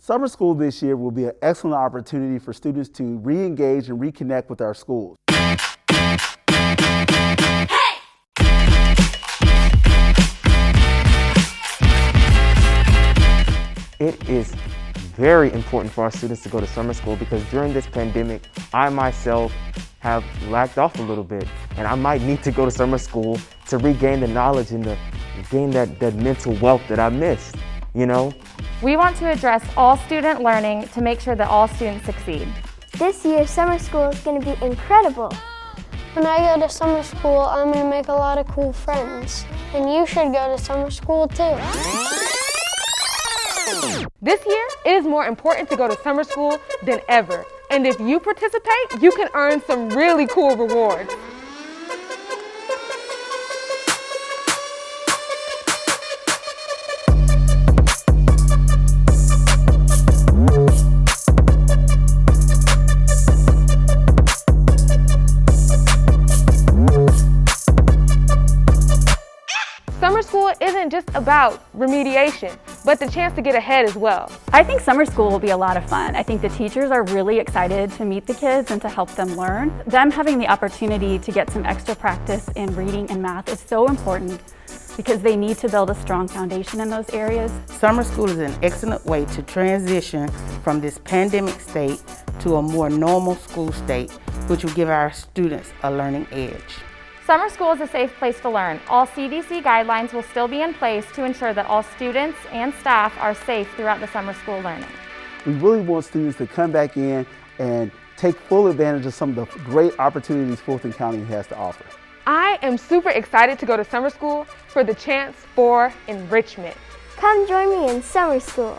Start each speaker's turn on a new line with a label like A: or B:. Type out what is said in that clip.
A: Summer school this year will be an excellent opportunity for students to re-engage and reconnect with our schools.
B: It is very important for our students to go to summer school because during this pandemic, I myself have lacked off a little bit, and I might need to go to summer school to regain the knowledge and to gain that mental wealth that I missed, you know?
C: We want to address all student learning to make sure that all students succeed.
D: This year, summer school is going to be incredible.
E: When I go to summer school, I'm going to make a lot of cool friends. And you should go to summer school too.
F: This year, it is more important to go to summer school than ever. And if you participate, you can earn some really cool rewards. Summer school isn't just about remediation, but the chance to get ahead as well.
G: I think summer school will be a lot of fun. I think the teachers are really excited to meet the kids and to help them learn. Them having the opportunity to get some extra practice in reading and math is so important because they need to build a strong foundation in those areas.
H: Summer school is an excellent way to transition from this pandemic state to a more normal school state, which will give our students a learning edge.
C: Summer school is a safe place to learn. All CDC guidelines will still be in place to ensure that all students and staff are safe throughout the summer school learning.
A: We really want students to come back in and take full advantage of some of the great opportunities Fulton County has to offer.
F: I am super excited to go to summer school for the chance for enrichment.
D: Come join me in summer school.